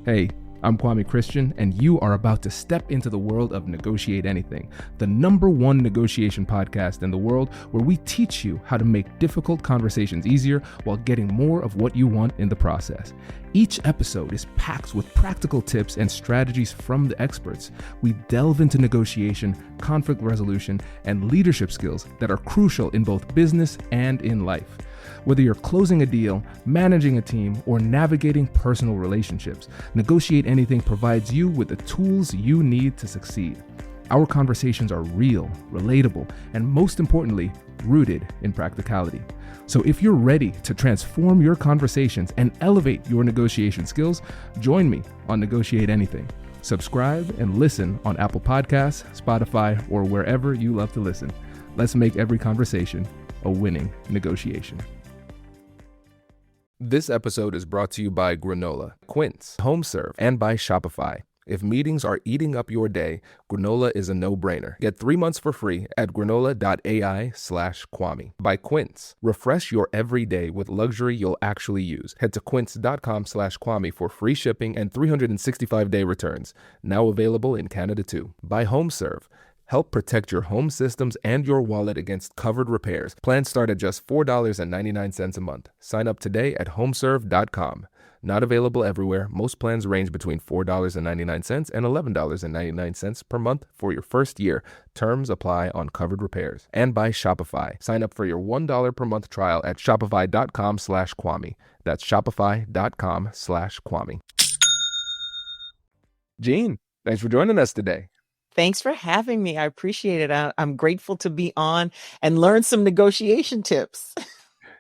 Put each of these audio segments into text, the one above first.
Hey, I'm Kwame Christian, and you are about to step into the world of Negotiate Anything, the #1 negotiation podcast in the world where we teach you how to make difficult conversations easier while getting more of what you want in the process. Each episode is packed with practical tips and strategies from the experts. We delve into negotiation, conflict resolution, and leadership skills that are crucial in both business and in life. Whether you're closing a deal, managing a team, or navigating personal relationships, Negotiate Anything provides you with the tools you need to succeed. Our conversations are real, relatable, and most importantly, rooted in practicality. So if you're ready to transform your conversations and elevate your negotiation skills, join me on Negotiate Anything. Subscribe and listen on Apple Podcasts, Spotify, or wherever you love to listen. Let's make every conversation a winning negotiation. This episode is brought to you by Granola, Quince, HomeServe, and by Shopify. If meetings are eating up your day, Granola is a no-brainer. Get 3 months for free at granola.ai/Kwame. By Quince. Refresh your every day with luxury you'll actually use. Head to quince.com/Kwame for free shipping and 365-day returns. Now available in Canada too. By HomeServe. Help protect your home systems and your wallet against covered repairs. Plans start at just $4.99 a month. Sign up today at homeserve.com. Not available everywhere. Most plans range between $4.99 and $11.99 per month for your first year. Terms apply on covered repairs. And by Shopify. Sign up for your $1 per month trial at shopify.com/Kwame. That's shopify.com/Kwame. Jeanne, thanks for joining us today. Thanks for having me. I appreciate it. I'm grateful to be on and learn some negotiation tips.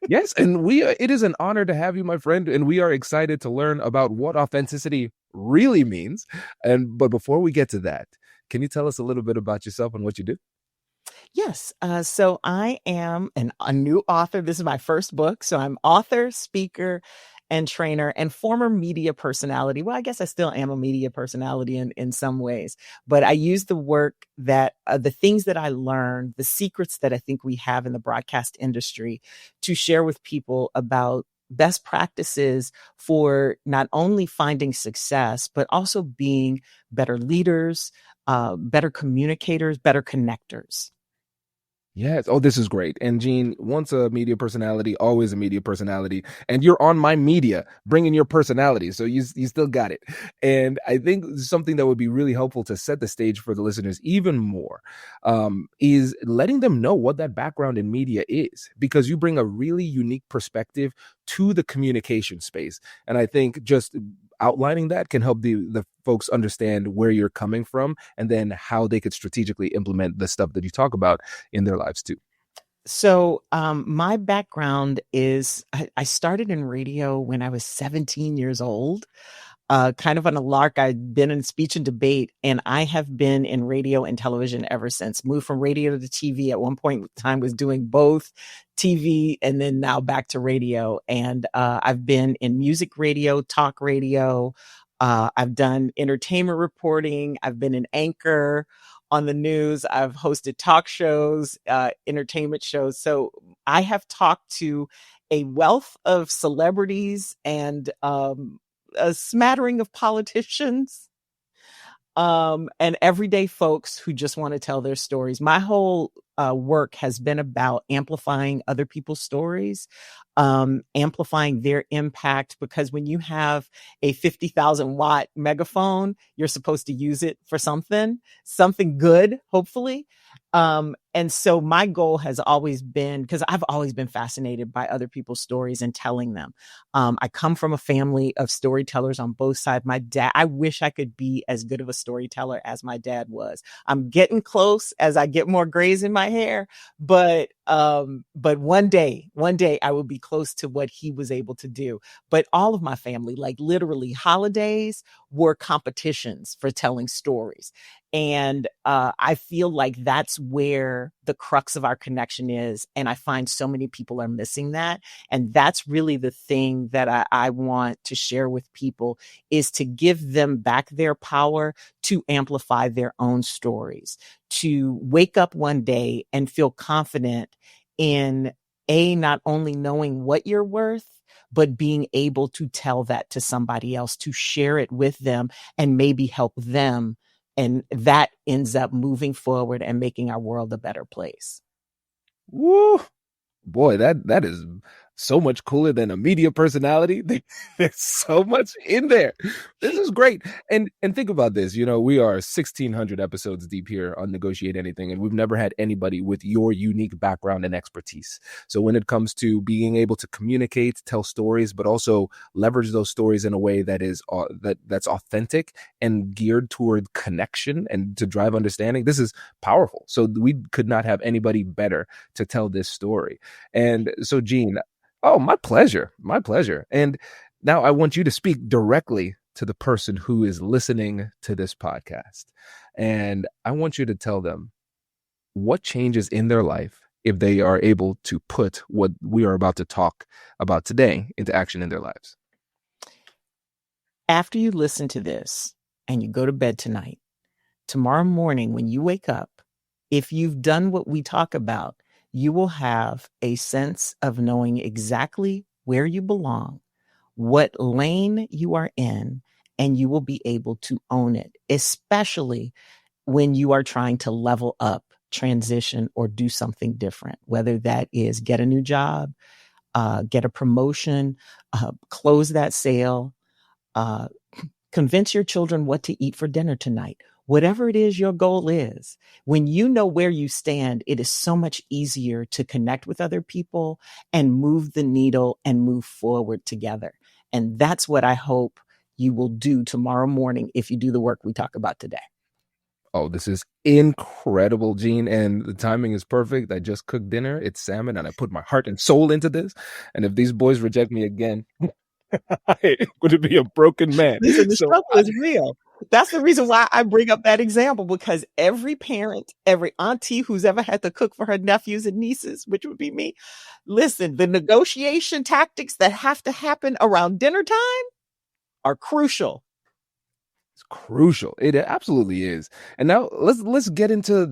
Yes, and it is an honor to have you, my friend, and we are excited to learn about what authenticity really means. But before we get to that, can you tell us a little bit about yourself and what you do? Yes. So I am a new author. This is my first book. So I'm author, speaker, and trainer and former media personality. Well, I guess I still am a media personality in some ways, but I use the work that the things that I learned, the secrets that I think we have in the broadcast industry to share with people about best practices for not only finding success, but also being better leaders, better communicators, better connectors. Yes. Oh, this is great. And Jeanne, once a media personality, always a media personality. And you're on my media, bringing your personality. So you still got it. And I think something that would be really helpful to set the stage for the listeners even more is letting them know what that background in media is, because you bring a really unique perspective to the communication space. And I think just outlining that can help the folks understand where you're coming from and then how they could strategically implement the stuff that you talk about in their lives too. So my background is I started in radio when I was 17 years old. Kind of on a lark. I'd been in speech and debate, and I have been in radio and television ever since. Moved from radio to TV. At one point in time was doing both TV and then now back to radio. And I've been in music radio, talk radio. I've done entertainment reporting. I've been an anchor on the news. I've hosted talk shows, entertainment shows. So I have talked to a wealth of celebrities and a smattering of politicians, and everyday folks who just want to tell their stories. My whole work has been about amplifying other people's stories, amplifying their impact, because when you have a 50,000 watt megaphone, you're supposed to use it for something good, hopefully. And so my goal has always been, because I've always been fascinated by other people's stories and telling them. I come from a family of storytellers on both sides. My dad, I wish I could be as good of a storyteller as my dad was. I'm getting close as I get more grays in my hair, but one day I will be close to what he was able to do. But all of my family, like literally holidays, were competitions for telling stories. And I feel like that's where the crux of our connection is. And I find so many people are missing that. And that's really the thing that I want to share with people, is to give them back their power to amplify their own stories, to wake up one day and feel confident in not only knowing what you're worth, but being able to tell that to somebody else, to share it with them and maybe help them. And that ends up moving forward and making our world a better place. Woo! Boy, that is so much cooler than a media personality. There's so much in there. This is great. And think about this. You know, we are 1,600 episodes deep here on Negotiate Anything, and we've never had anybody with your unique background and expertise. So when it comes to being able to communicate, tell stories, but also leverage those stories in a way that is that's authentic and geared toward connection and to drive understanding, this is powerful. So we could not have anybody better to tell this story. And so, Jeanne, oh, my pleasure. My pleasure. And now I want you to speak directly to the person who is listening to this podcast. And I want you to tell them what changes in their life if they are able to put what we are about to talk about today into action in their lives. After you listen to this and you go to bed tonight, tomorrow morning when you wake up, if you've done what we talk about, you will have a sense of knowing exactly where you belong, what lane you are in, and you will be able to own it, especially when you are trying to level up, transition, or do something different, whether that is get a new job, get a promotion, close that sale, convince your children what to eat for dinner tonight. Whatever it is your goal is, when you know where you stand, it is so much easier to connect with other people and move the needle and move forward together. And that's what I hope you will do tomorrow morning if you do the work we talk about today. Oh, this is incredible, Jeanne. And the timing is perfect. I just cooked dinner. It's salmon, and I put my heart and soul into this. And if these boys reject me again, I'm going to be a broken man. Listen, the struggle is real. That's the reason why I bring up that example, because every parent, every auntie who's ever had to cook for her nephews and nieces, which would be me, listen, the negotiation tactics that have to happen around dinner time are crucial. It's crucial. It absolutely is. And now let's get into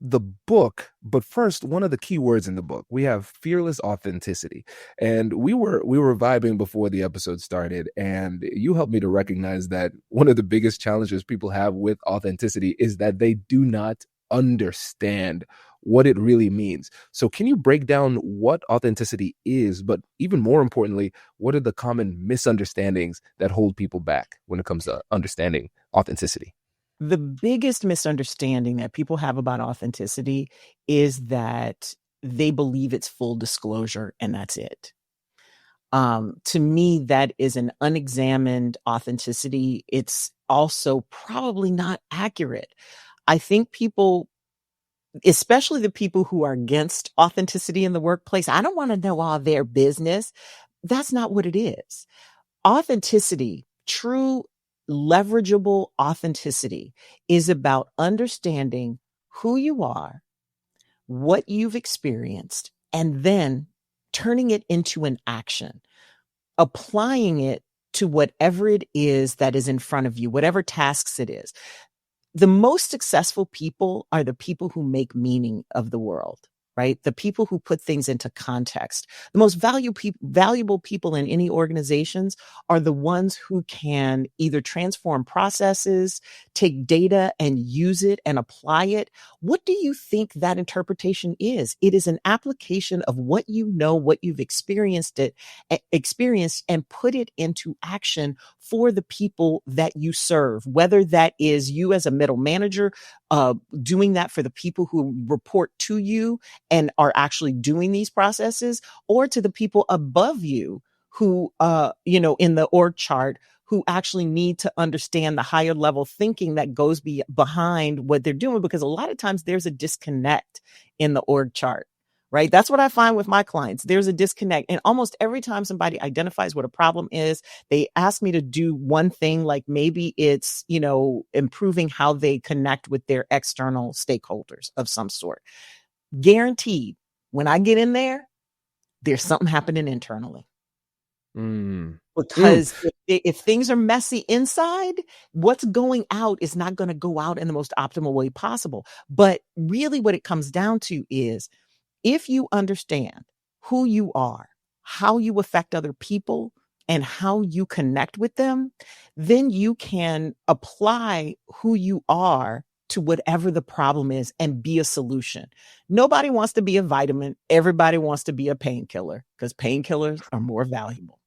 the book, but first, one of the key words in the book, we have fearless authenticity. And we were vibing before the episode started, and you helped me to recognize that one of the biggest challenges people have with authenticity is that they do not understand what it really means. So can you break down what authenticity is, but even more importantly, what are the common misunderstandings that hold people back when it comes to understanding authenticity? The biggest misunderstanding that people have about authenticity is that they believe it's full disclosure and that's it. To me, that is an unexamined authenticity. It's also probably not accurate. I think people, especially the people who are against authenticity in the workplace, I don't want to know all their business. That's not what it is. Authenticity, true leverageable authenticity, is about understanding who you are, what you've experienced, and then turning it into an action, applying it to whatever it is that is in front of you, whatever tasks it is. The most successful people are the people who make meaning of the world, right? The people who put things into context. The most valuable people in any organizations are the ones who can either transform processes, take data and use it and apply it. What do you think that interpretation is? It is an application of what you know, what you've experienced and put it into action for the people that you serve, whether that is you as a middle manager, doing that for the people who report to you and are actually doing these processes, or to the people above you who, in the org chart, who actually need to understand the higher level thinking that goes behind what they're doing, because a lot of times there's a disconnect in the org chart, right? That's what I find with my clients. There's a disconnect. And almost every time somebody identifies what a problem is, they ask me to do one thing, like maybe it's, improving how they connect with their external stakeholders of some sort. Guaranteed, when I get in there, there's something happening internally. Because if things are messy inside, what's going out is not going to go out in the most optimal way possible. But really what it comes down to is, if you understand who you are, how you affect other people and how you connect with them, then you can apply who you are to whatever the problem is and be a solution. Nobody wants to be a vitamin. Everybody wants to be a painkiller because painkillers are more valuable.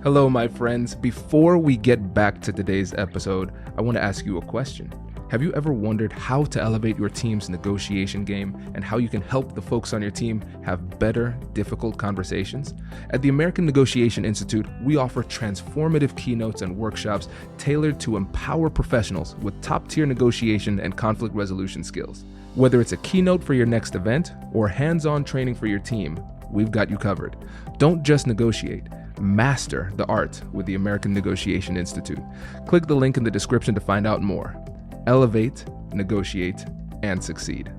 Hello, my friends. Before we get back to today's episode, I want to ask you a question. Have you ever wondered how to elevate your team's negotiation game and how you can help the folks on your team have better, difficult conversations? At the American Negotiation Institute, we offer transformative keynotes and workshops tailored to empower professionals with top-tier negotiation and conflict resolution skills. Whether it's a keynote for your next event or hands-on training for your team, we've got you covered. Don't just negotiate. Master the art with the American Negotiation Institute. Click the link in the description to find out more. Elevate, negotiate, and succeed.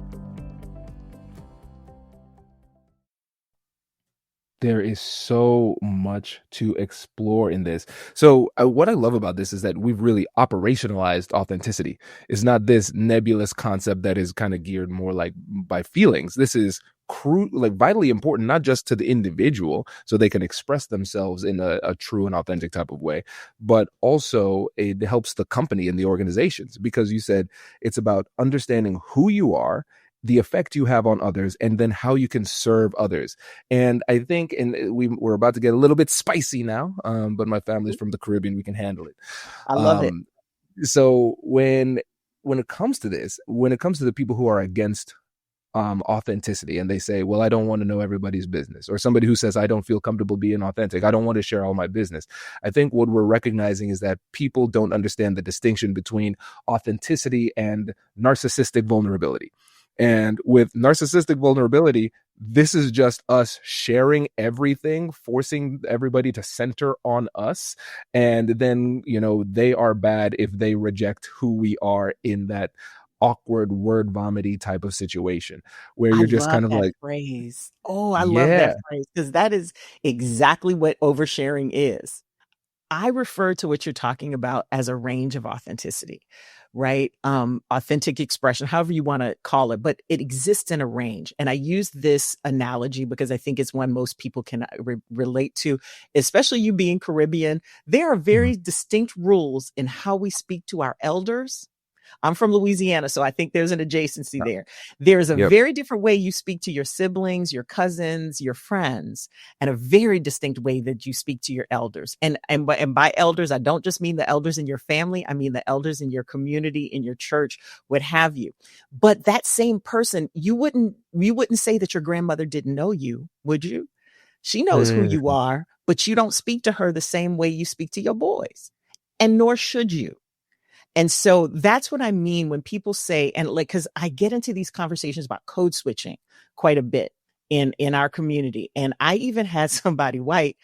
There is so much to explore in this. So what I love about this is that we've really operationalized authenticity. It's not this nebulous concept that is kind of geared more like by feelings. This is vitally important, not just to the individual so they can express themselves in a true and authentic type of way, but also it helps the company and the organizations, because you said it's about understanding who you are, the effect you have on others, and then how you can serve others. And I think, and we're about to get a little bit spicy now, but my family's from the Caribbean, we can handle it. I love it. So when it comes to this, when it comes to the people who are against authenticity and they say, well, I don't want to know everybody's business, or somebody who says, I don't feel comfortable being authentic, I don't want to share all my business. I think what we're recognizing is that people don't understand the distinction between authenticity and narcissistic vulnerability. And with narcissistic vulnerability, this is just us sharing everything, forcing everybody to center on us. And then, they are bad if they reject who we are in that awkward word vomity type of situation where you're just kind of like phrase. Oh, I love that phrase, because that is exactly what oversharing is. I refer to what you're talking about as a range of authenticity, right? Authentic expression, however you want to call it, but it exists in a range. And I use this analogy because I think it's one most people can relate to, especially you being Caribbean. There are very distinct rules in how we speak to our elders. I'm from Louisiana, so I think there's an adjacency there. There's a very different way you speak to your siblings, your cousins, your friends, and a very distinct way that you speak to your elders. And by elders, I don't just mean the elders in your family. I mean the elders in your community, in your church, what have you. But that same person, you wouldn't say that your grandmother didn't know you, would you? She knows who you are, but you don't speak to her the same way you speak to your boys, and nor should you. And so that's what I mean when people say, and because I get into these conversations about code switching quite a bit in our community. And I even had somebody white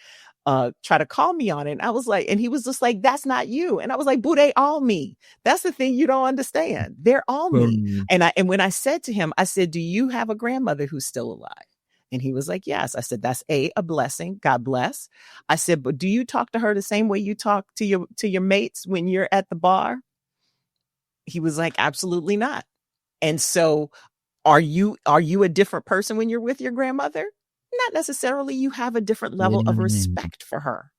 try to call me on it. And I was like, and he was just like, that's not you. And I was like, boo, they all me. That's the thing you don't understand. They're all me. And when I said to him, I said, do you have a grandmother who's still alive? And he was like, yes. I said, that's a blessing. God bless. I said, but do you talk to her the same way you talk to your mates when you're at the bar? He was like, absolutely not. And so are you a different person when you're with your grandmother? Not necessarily. You have a different level of respect for her.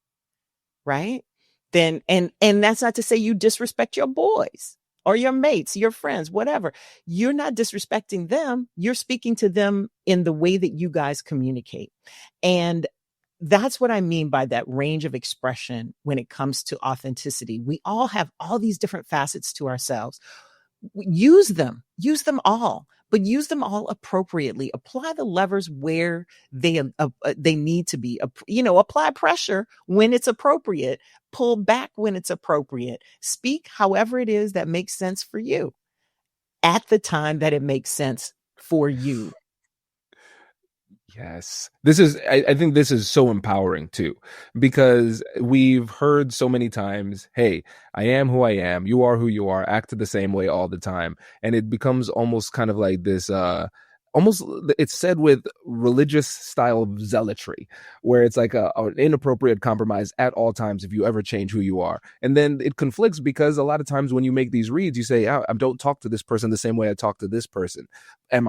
Right. Then, and that's not to say you disrespect your boys or your mates, your friends, whatever. You're not disrespecting them. You're speaking to them in the way that you guys communicate. And that's what I mean by that range of expression when it comes to authenticity. We all have all these different facets to ourselves. Use them all, but use them all appropriately. Apply the levers where they need to be. Apply pressure when it's appropriate. Pull back when it's appropriate. Speak however it is that makes sense for you at the time that it makes sense for you. Yes. I think this is so empowering too, because we've heard so many times, hey, I am who I am. You are who you are. Act the same way all the time. And it becomes almost kind of like this, almost, it's said with religious style of zealotry, where it's like an inappropriate compromise at all times if you ever change who you are. And then it conflicts because a lot of times when you make these reads, you say, I don't talk to this person the same way I talk to this person. Am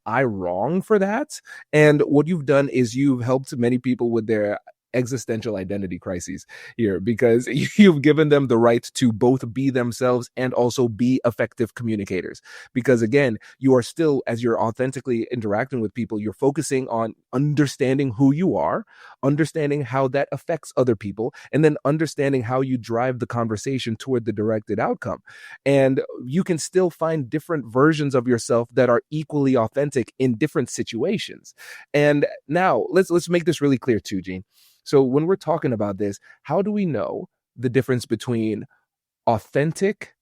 I wrong for that? And what you've done is you've helped many people with their existential identity crises here, because you've given them the right to both be themselves and also be effective communicators. Because again, you are still, as you're authentically interacting with people, you're focusing on understanding who you are, understanding how that affects other people, and then understanding how you drive the conversation toward the directed outcome. And you can still find different versions of yourself that are equally authentic in different situations. And now let's make this really clear too, Jeanne. So when we're talking about this, how do we know the difference between authentic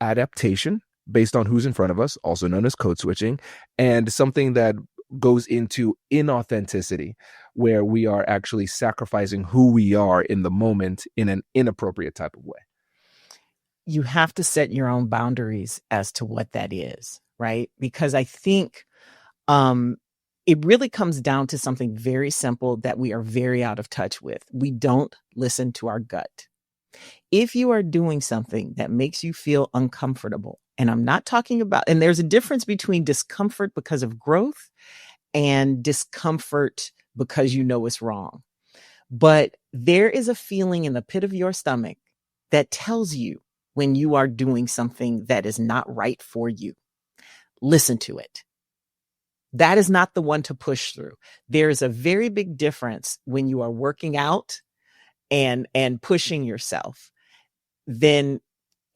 adaptation based on who's in front of us, also known as code switching, and something that goes into inauthenticity, where we are actually sacrificing who we are in the moment in an inappropriate type of way? You have to set your own boundaries as to what that is, right? Because I think it really comes down to something very simple that we are very out of touch with. We don't listen to our gut. If you are doing something that makes you feel uncomfortable, and I'm not talking about, and there's a difference between discomfort because of growth and discomfort because you know it's wrong. But there is a feeling in the pit of your stomach that tells you when you are doing something that is not right for you. Listen to it. That is not the one to push through. There's a very big difference when you are working out and pushing yourself. And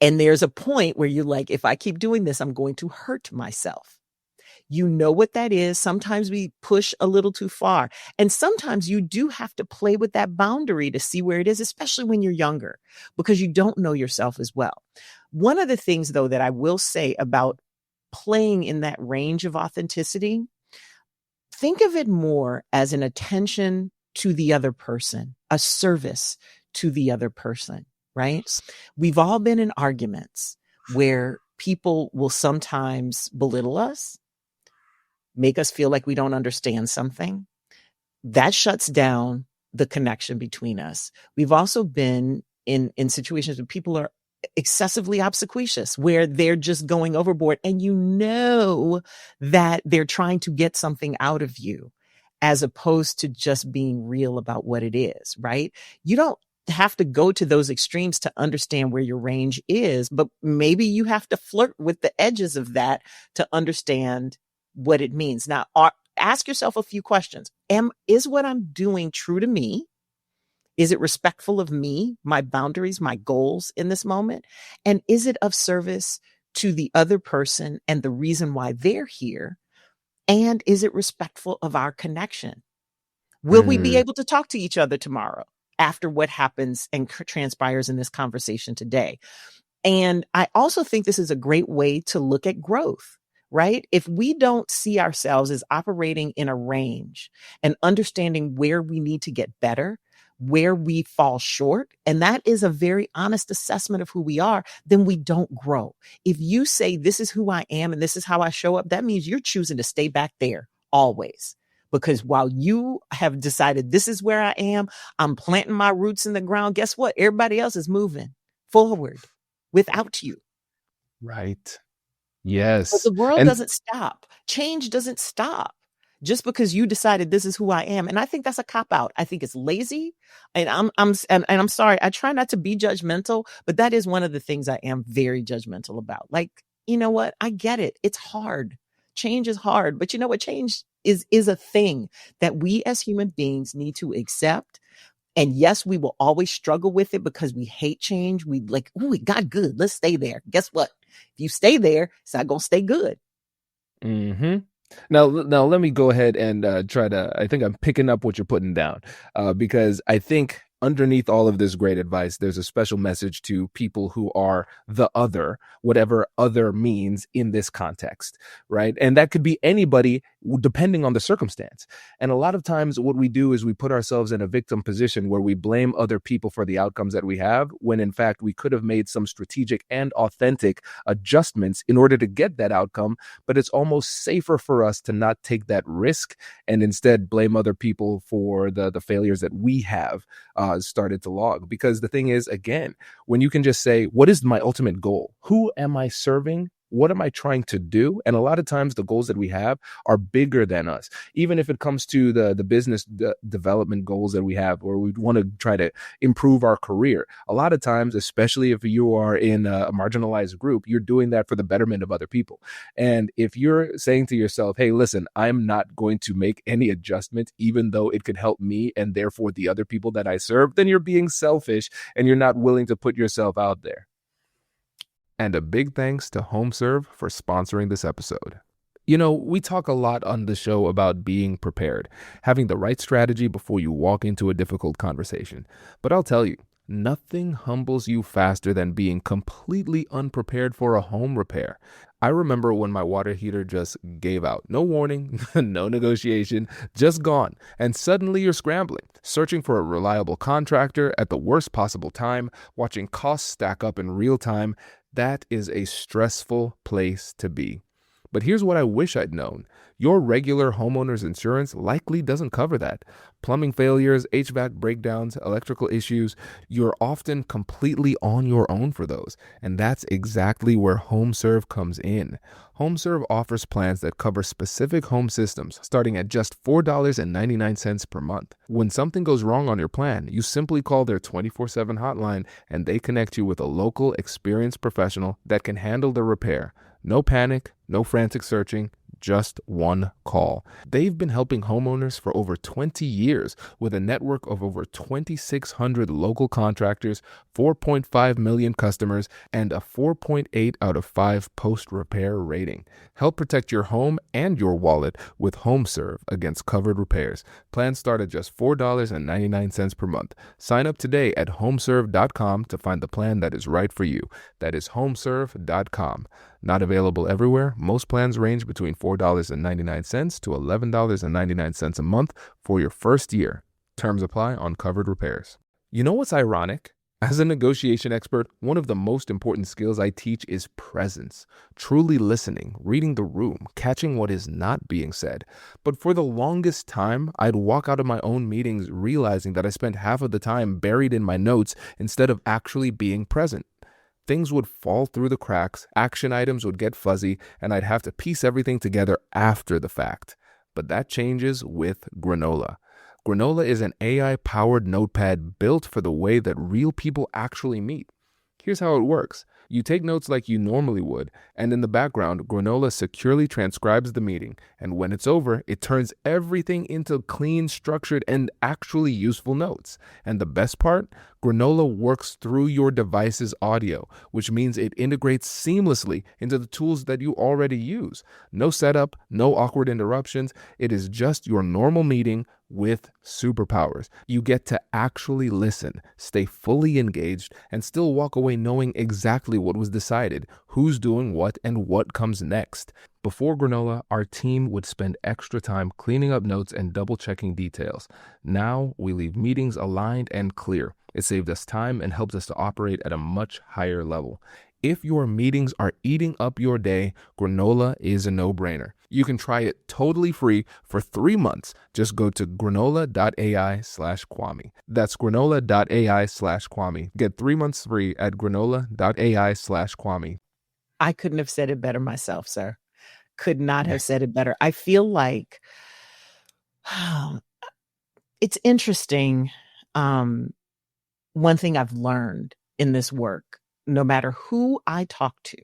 there's a point where you're like, if I keep doing this, I'm going to hurt myself. You know what that is. Sometimes we push a little too far. And sometimes you do have to play with that boundary to see where it is, especially when you're younger, because you don't know yourself as well. One of the things, though, that I will say about playing in that range of authenticity, think of it more as an attention to the other person, a service to the other person, right? We've all been in arguments where people will sometimes belittle us, make us feel like we don't understand something. That shuts down the connection between us. We've also been in situations where people are excessively obsequious, where they're just going overboard and you know that they're trying to get something out of you as opposed to just being real about what it is, right? You don't have to go to those extremes to understand where your range is, but maybe you have to flirt with the edges of that to understand what it means. Now, ask yourself a few questions. Is what I'm doing true to me? Is it respectful of me, my boundaries, my goals in this moment? And is it of service to the other person and the reason why they're here? And is it respectful of our connection? Will we be able to talk to each other tomorrow after what happens and transpires in this conversation today? And I also think this is a great way to look at growth, right? If we don't see ourselves as operating in a range and understanding where we need to get better, where we fall short, and that is a very honest assessment of who we are, then we don't grow. If you say, this is who I am and this is how I show up, that means you're choosing to stay back there always. Because while you have decided this is where I am, I'm planting my roots in the ground. Guess what? Everybody else is moving forward without you. Right. Yes. But the world doesn't stop. Change doesn't stop just because you decided this is who I am. And I think that's a cop-out. I think it's lazy. And I'm sorry. I try not to be judgmental, but that is one of the things I am very judgmental about. Like, you know what? I get it. It's hard. Change is hard. But you know what? Change is a thing that we as human beings need to accept. And yes, we will always struggle with it because we hate change. We like, oh, it got good. Let's stay there. Guess what? If you stay there, it's not going to stay good. Mm-hmm. Now let me go ahead and I think I'm picking up what you're putting down, because I think underneath all of this great advice, there's a special message to people who are the other, whatever other means in this context, right? And that could be anybody depending on the circumstance. And a lot of times what we do is we put ourselves in a victim position where we blame other people for the outcomes that we have, when in fact we could have made some strategic and authentic adjustments in order to get that outcome. But it's almost safer for us to not take that risk and instead blame other people for the failures that we have started to log. Because the thing is, again, when you can just say, what is my ultimate goal? Who am I serving? What am I trying to do? And a lot of times the goals that we have are bigger than us. Even if it comes to the business development goals that we have, or we want to try to improve our career. A lot of times, especially if you are in a marginalized group, you're doing that for the betterment of other people. And if you're saying to yourself, hey, listen, I'm not going to make any adjustment, even though it could help me and therefore the other people that I serve, then you're being selfish and you're not willing to put yourself out there. And a big thanks to HomeServe for sponsoring this episode. You know, we talk a lot on the show about being prepared, having the right strategy before you walk into a difficult conversation. But I'll tell you, nothing humbles you faster than being completely unprepared for a home repair. I remember when my water heater just gave out. No warning, no negotiation, just gone. And suddenly you're scrambling, searching for a reliable contractor at the worst possible time, watching costs stack up in real time. That is a stressful place to be. But here's what I wish I'd known. Your regular homeowner's insurance likely doesn't cover that. Plumbing failures, HVAC breakdowns, electrical issues, you're often completely on your own for those. And that's exactly where HomeServe comes in. HomeServe offers plans that cover specific home systems, starting at just $4.99 per month. When something goes wrong on your plan, you simply call their 24/7 hotline and they connect you with a local, experienced professional that can handle the repair. No panic, no frantic searching, just one call. They've been helping homeowners for over 20 years with a network of over 2,600 local contractors, 4.5 million customers, and a 4.8 out of 5 post-repair rating. Help protect your home and your wallet with HomeServe against covered repairs. Plans start at just $4.99 per month. Sign up today at homeserve.com to find the plan that is right for you. That is homeserve.com. Not available everywhere. Most plans range between $4.99 to $11.99 a month for your first year. Terms apply on covered repairs. You know what's ironic? As a negotiation expert, one of the most important skills I teach is presence. Truly listening, reading the room, catching what is not being said. But for the longest time, I'd walk out of my own meetings realizing that I spent half of the time buried in my notes instead of actually being present. Things would fall through the cracks, action items would get fuzzy, and I'd have to piece everything together after the fact. But that changes with Granola. Granola is an AI-powered notepad built for the way that real people actually meet. Here's how it works. You take notes like you normally would, and in the background, Granola securely transcribes the meeting. And when it's over, it turns everything into clean, structured, and actually useful notes. And the best part? Granola works through your device's audio, which means it integrates seamlessly into the tools that you already use. No setup, no awkward interruptions. It is just your normal meeting with superpowers. You get to actually listen, stay fully engaged, and still walk away knowing exactly what was decided, who's doing what, and what comes next. Before Granola, our team would spend extra time cleaning up notes and double-checking details. Now, we leave meetings aligned and clear. It saved us time and helped us to operate at a much higher level. If your meetings are eating up your day, Granola is a no-brainer. You can try it totally free for 3 months. Just go to granola.ai/Kwame. That's granola.ai/Kwame. Get 3 months free at granola.ai/Kwame. I couldn't have said it better myself, sir. Could not have said it better. I feel like it's interesting. One thing I've learned in this work, no matter who I talk to,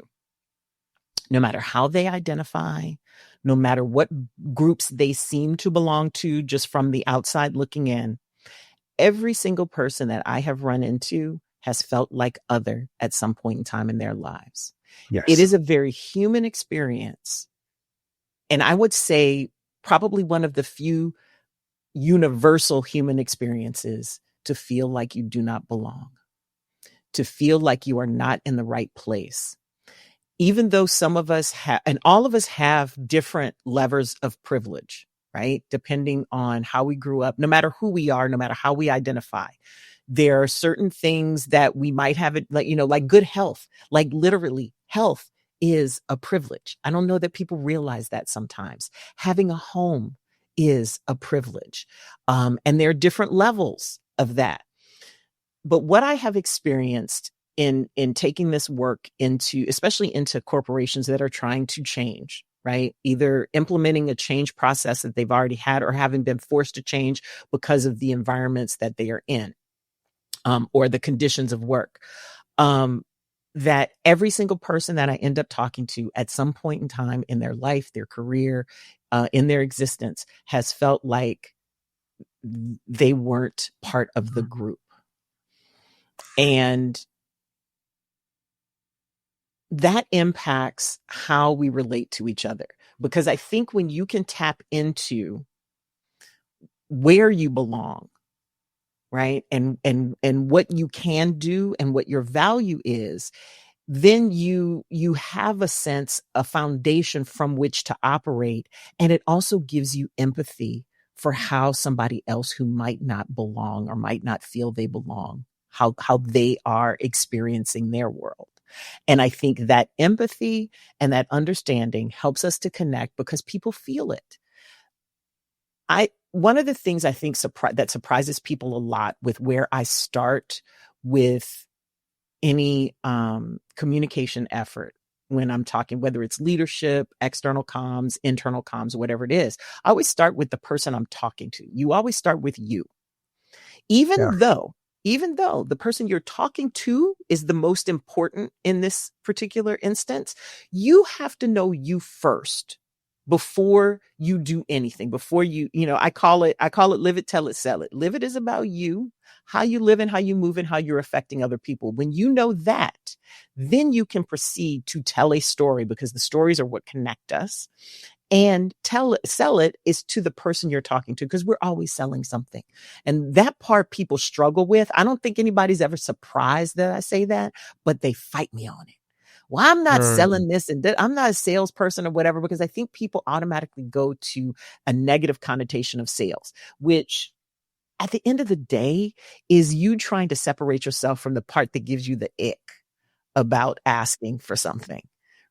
no matter how they identify, no matter what groups they seem to belong to, just from the outside looking in, every single person that I have run into has felt like other at some point in time in their lives. Yes. It is a very human experience. And I would say probably one of the few universal human experiences to feel like you do not belong, to feel like you are not in the right place. Even though some of us have, and all of us have different levers of privilege, right? Depending on how we grew up, no matter who we are, no matter how we identify. There are certain things that we might have, like good health, like literally health is a privilege. I don't know that people realize that sometimes. Having a home is a privilege. And there are different levels of that. But what I have experienced in taking this work into, especially into corporations that are trying to change, right? Either implementing a change process that they've already had or having been forced to change because of the environments that they are in, or the conditions of work. That every single person that I end up talking to at some point in time in their life, their career, in their existence has felt like they weren't part of the group. And that impacts how we relate to each other. Because I think when you can tap into where you belong, right? And what you can do and what your value is, then you have a sense, a foundation from which to operate. And it also gives you empathy for how somebody else who might not belong or might not feel they belong, how they are experiencing their world. And I think that empathy and that understanding helps us to connect because people feel it. One of the things I think that surprises people a lot with where I start with any communication effort when I'm talking, whether it's leadership, external comms, internal comms, whatever it is, I always start with the person I'm talking to. You always start with you. Even though the person you're talking to is the most important in this particular instance, you have to know you first before you do anything, before I call it live it, tell it, sell it. Live it is about you, how you live and how you move and how you're affecting other people. When you know that, then you can proceed to tell a story because the stories are what connect us. And sell it is to the person you're talking to, because we're always selling something. And that part people struggle with. I don't think anybody's ever surprised that I say that, but they fight me on it. Well, I'm not selling this and that. I'm not a salesperson or whatever, because I think people automatically go to a negative connotation of sales, which at the end of the day is you trying to separate yourself from the part that gives you the ick about asking for something,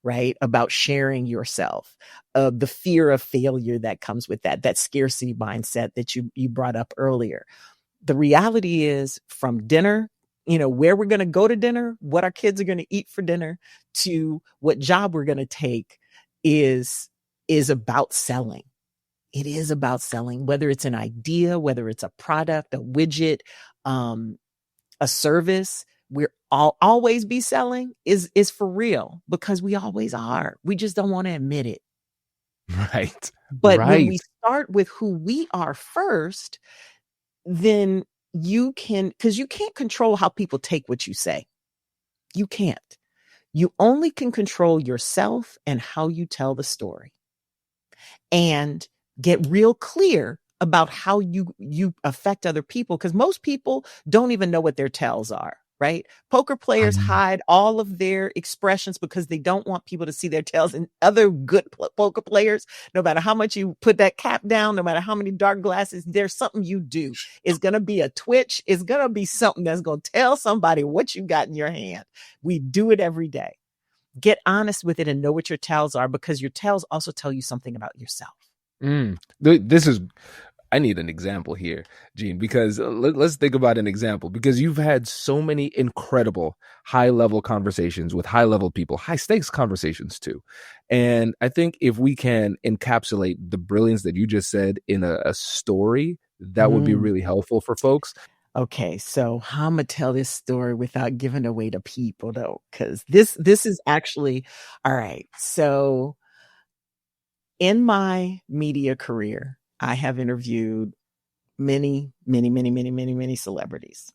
right? About sharing yourself, the fear of failure that comes with that scarcity mindset that you brought up earlier. The reality is, from dinner, where we're going to go to dinner, what our kids are going to eat for dinner, to what job we're going to take is about selling. It is about selling, whether it's an idea, whether it's a product, a widget, a service. We're always be selling is for real, because we always are. We just don't want to admit it. Right. But when we start with who we are first, then because you can't control how people take what you say. You can't. You only can control yourself and how you tell the story, and get real clear about how you affect other people, because most people don't even know what their tells are, right? Poker players hide all of their expressions because they don't want people to see their tells. And other good poker players, no matter how much you put that cap down, no matter how many dark glasses, there's something you do. It's going to be a twitch. It's going to be something that's going to tell somebody what you got in your hand. We do it every day. Get honest with it and know what your tells are, because your tells also tell you something about yourself. I need an example here, Jeanne, because let's think about an example, because you've had so many incredible high-level conversations with high-level people, high-stakes conversations too. And I think if we can encapsulate the brilliance that you just said in a story, that would be really helpful for folks. Okay, so how I'm gonna tell this story without giving away to people, though, because this is actually all right. So in my media career, I have interviewed many, many, many, many, many, many celebrities.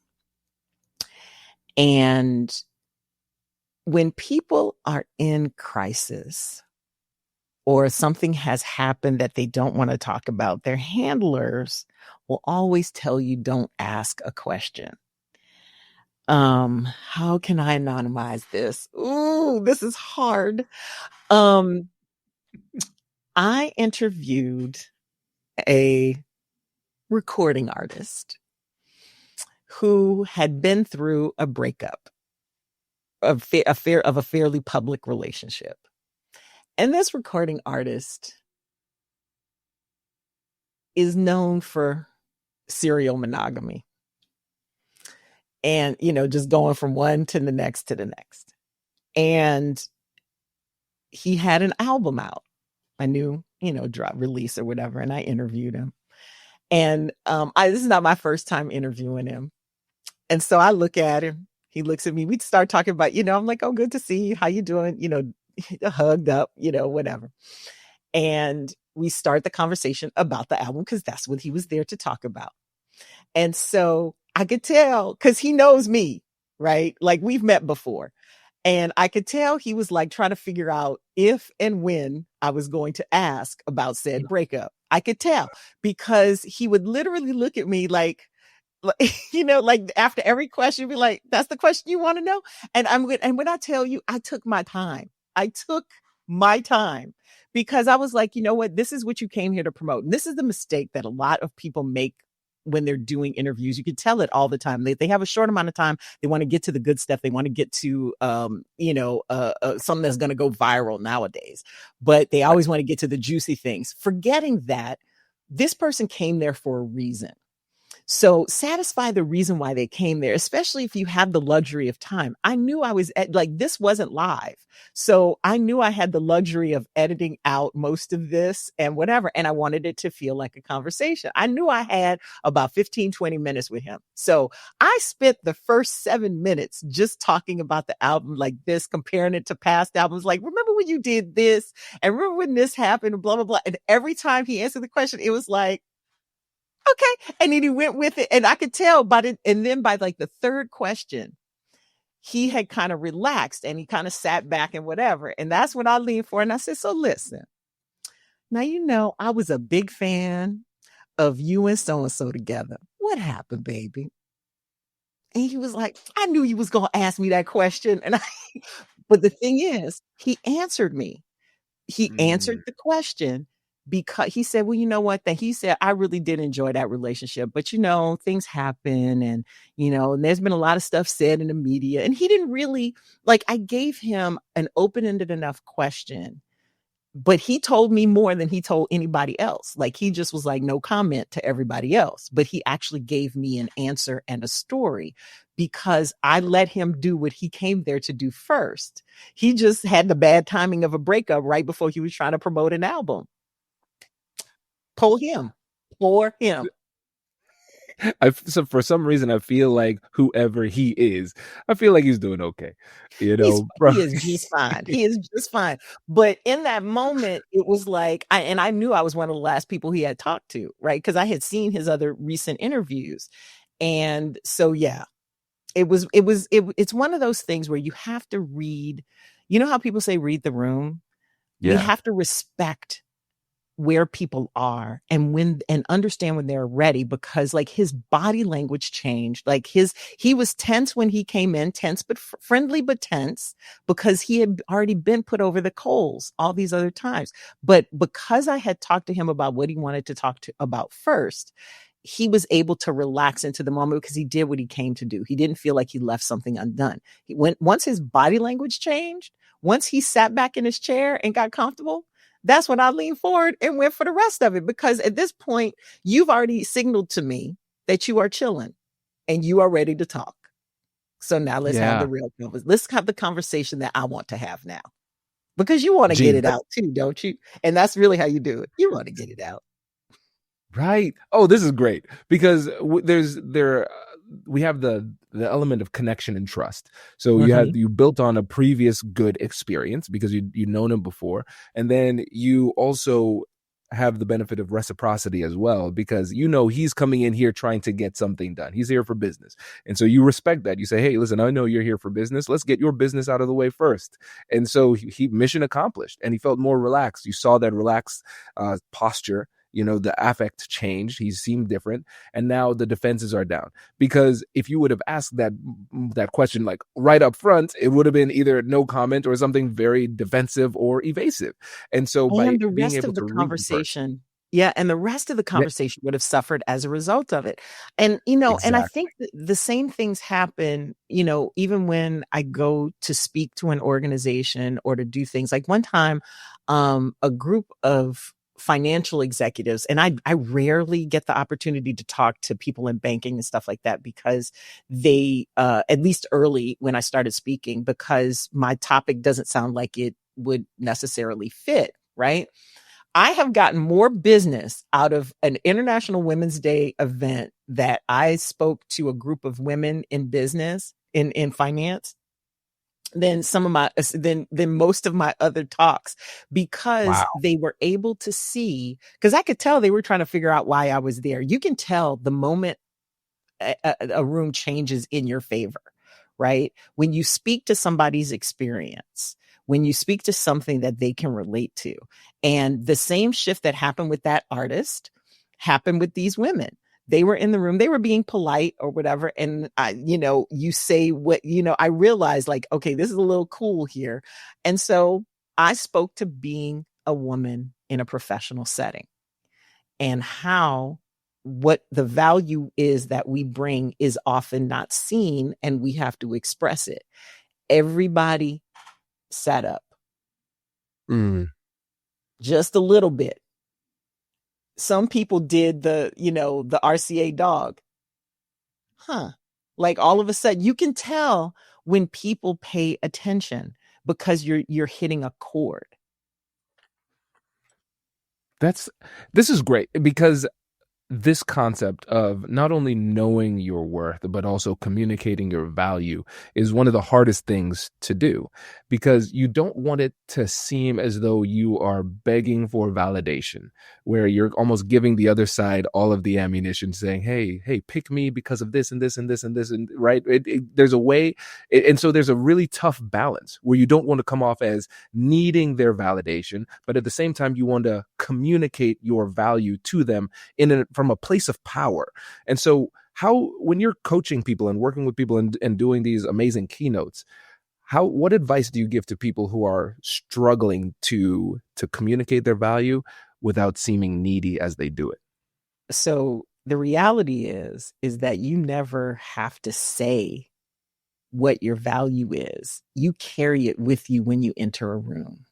And when people are in crisis, or something has happened that they don't want to talk about, their handlers will always tell you, don't ask a question. How can I anonymize this? Ooh, this is hard. I interviewed a recording artist who had been through a breakup of a fairly public relationship. And this recording artist is known for serial monogamy. And, just going from one to the next to the next. And he had an album out, a new, drop release or whatever. And I interviewed him. And this is not my first time interviewing him. And so I look at him. He looks at me. We start talking about, I'm like, oh, good to see you. How you doing? Hugged up, whatever. And we start the conversation about the album because that's what he was there to talk about. And so I could tell, because he knows me, right? Like we've met before. And I could tell he was like trying to figure out if and when I was going to ask about said breakup. I could tell because he would literally look at me like after every question, be like, that's the question you want to know. And when I tell you, I took my time because I was like, you know what, this is what you came here to promote. And this is the mistake that a lot of people make when they're doing interviews. You can tell it all the time. They have a short amount of time. They want to get to the good stuff. They want to get to, something that's going to go viral nowadays, but they always want to get to the juicy things, forgetting that this person came there for a reason. So satisfy the reason why they came there, especially if you have the luxury of time. I knew I was this wasn't live. So I knew I had the luxury of editing out most of this and whatever. And I wanted it to feel like a conversation. I knew I had about 15, 20 minutes with him. So I spent the first 7 minutes just talking about the album like this, comparing it to past albums. Like, remember when you did this? And remember when this happened? Blah, blah, blah. And every time he answered the question, it was like, okay. And then he went with it. And I could tell by it. And then by like the third question, he had kind of relaxed and he kind of sat back and whatever. And that's when I leaned forward and I said, so listen, now, I was a big fan of you and so-and-so together. What happened, baby? And he was like, I knew you was going to ask me that question. But the thing is, he answered me. He answered the question. Because he said, well, you know what? He said, I really did enjoy that relationship, but things happen and there's been a lot of stuff said in the media and he didn't really I gave him an open-ended enough question, but he told me more than he told anybody else. Like he just was like, no comment to everybody else, but he actually gave me an answer and a story because I let him do what he came there to do first. He just had the bad timing of a breakup right before he was trying to promote an album. For him. So for some reason, I feel like whoever he is, I feel like he's doing okay. He is just fine. He is just fine. But in that moment, it was like, I knew I was one of the last people he had talked to, right? Because I had seen his other recent interviews. And so, yeah, it's one of those things where you have to read, how people say, read the room. Yeah. We have to respect where people are and understand when they're ready, because his body language changed. He was tense when he came in, tense but friendly but tense, because he had already been put over the coals all these other times. But because I had talked to him about what he wanted to talk about first, he was able to relax into the moment because he did what he came to do. He didn't feel like he left something undone. Once his body language changed, once he sat back in his chair and got comfortable, that's when I leaned forward and went for the rest of it. Because at this point, you've already signaled to me that you are chilling and you are ready to talk. So now let's have the real conversation. Let's have the conversation that I want to have now. Because you want to get it out too, don't you? And that's really how you do it. You want to get it out. Right. Oh, this is great because we have the element of connection and trust. So you built on a previous good experience because you'd known him before, and then you also have the benefit of reciprocity as well, because he's coming in here trying to get something done. He's here for business. And so you respect that. You say, hey, listen, I know you're here for business. Let's get your business out of the way first. And so he mission accomplished, and he felt more relaxed. You saw that relaxed posture. The affect changed. He seemed different. And now the defenses are down. Because if you would have asked that question like right up front, it would have been either no comment or something very defensive or evasive. And so by And the being rest able of the to read the person, conversation, yeah, and the rest of the yeah, conversation would have suffered as a result of it. And, and I exactly. think that the same things happen, even when I go to speak to an organization or to do things. Like one time, a group of financial executives, and I rarely get the opportunity to talk to people in banking and stuff like that, because they, at least early when I started speaking, because my topic doesn't sound like it would necessarily fit, right? I have gotten more business out of an International Women's Day event that I spoke to a group of women in business, in finance, than most of my other talks, because Wow. they were able to see, because I could tell they were trying to figure out why I was there. You can tell the moment a room changes in your favor, right? When you speak to somebody's experience, when you speak to something that they can relate to. And the same shift that happened with that artist happened with these women. They were in the room, they were being polite or whatever. And you say what, I realized like, okay, this is a little cool here. And so I spoke to being a woman in a professional setting, and how what the value is that we bring is often not seen, and we have to express it. Everybody sat up Mm. just a little bit. Some people did the RCA dog. Like all of a sudden you can tell when people pay attention, because you're hitting a chord. This is great, because this concept of not only knowing your worth, but also communicating your value is one of the hardest things to do, because you don't want it to seem as though you are begging for validation, where you're almost giving the other side all of the ammunition saying, hey, pick me because of this and this and this and this. And right. There's a way. And so there's a really tough balance where you don't want to come off as needing their validation, but at the same time, you want to communicate your value to them from a place of power. And so when you're coaching people and working with people and doing these amazing keynotes, what advice do you give to people who are struggling to communicate their value without seeming needy as they do it? So the reality is that you never have to say what your value is. You carry it with you when you enter a room.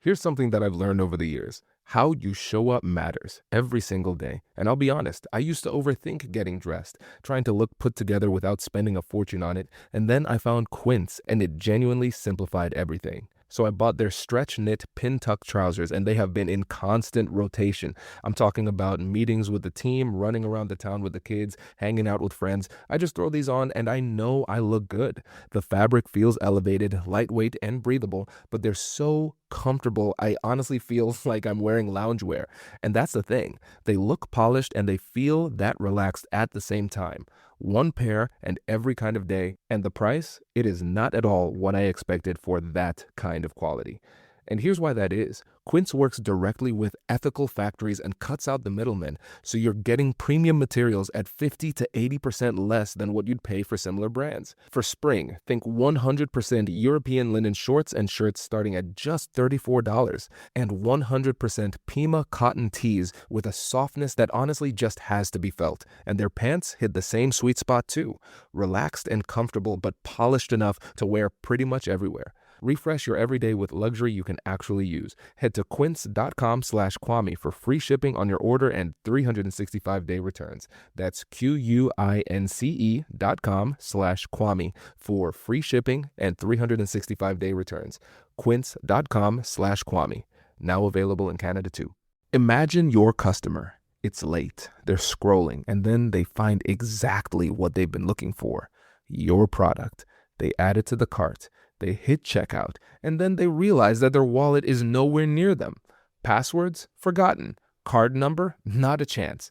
Here's something that I've learned over the years. How you show up matters every single day. And I'll be honest, I used to overthink getting dressed, trying to look put together without spending a fortune on it. And then I found Quince, and it genuinely simplified everything. So I bought their stretch knit pin tuck trousers, and they have been in constant rotation. I'm talking about meetings with the team, running around the town with the kids, hanging out with friends. I just throw these on and I know I look good. The fabric feels elevated, lightweight, and breathable, but they're so comfortable. I honestly feel like I'm wearing loungewear. And that's the thing. They look polished and they feel that relaxed at the same time. One pair and every kind of day. And the price? It is not at all what I expected for that kind of quality. And here's why that is. Quince works directly with ethical factories and cuts out the middlemen, so you're getting premium materials at 50 to 80% less than what you'd pay for similar brands. For spring, think 100% European linen shorts and shirts starting at just $34, and 100% Pima cotton tees with a softness that honestly just has to be felt. And their pants hit the same sweet spot too. Relaxed and comfortable, but polished enough to wear pretty much everywhere. Refresh your everyday with luxury you can actually use. Head to quince.com/Kwame for free shipping on your order and 365-day returns. That's QUINCE.com/Kwame for free shipping and 365-day returns. Quince.com/Kwame. Now available in Canada too. Imagine your customer. It's late. They're scrolling, and then they find exactly what they've been looking for. Your product. They add it to the cart. They hit checkout, and then they realize that their wallet is nowhere near them. Passwords? Forgotten. Card number? Not a chance.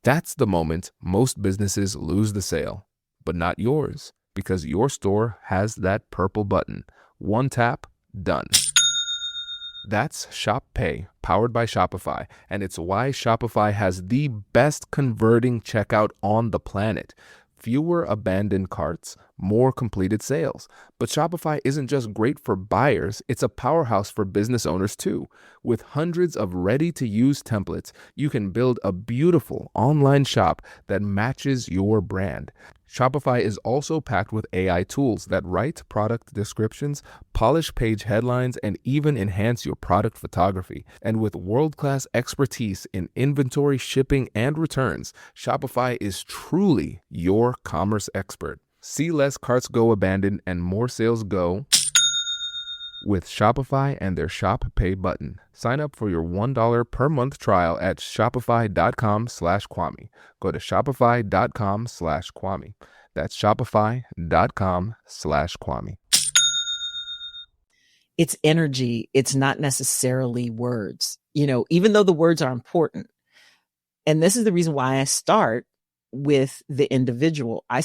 That's the moment most businesses lose the sale, but not yours, because your store has that purple button. One tap, done. That's Shop Pay, powered by Shopify, and it's why Shopify has the best converting checkout on the planet. Fewer abandoned carts, more completed sales. But Shopify isn't just great for buyers, it's a powerhouse for business owners too. With hundreds of ready-to-use templates, you can build a beautiful online shop that matches your brand. Shopify is also packed with AI tools that write product descriptions, polish page headlines, and even enhance your product photography. And with world-class expertise in inventory, shipping, and returns, Shopify is truly your commerce expert. See less carts go abandoned and more sales go with Shopify and their Shop Pay button. Sign up for your $1 per month trial at shopify.com/Kwame. Go to shopify.com/Kwame. That's shopify.com/Kwame. It's energy. It's not necessarily words, even though the words are important. And this is the reason why I start with the individual. I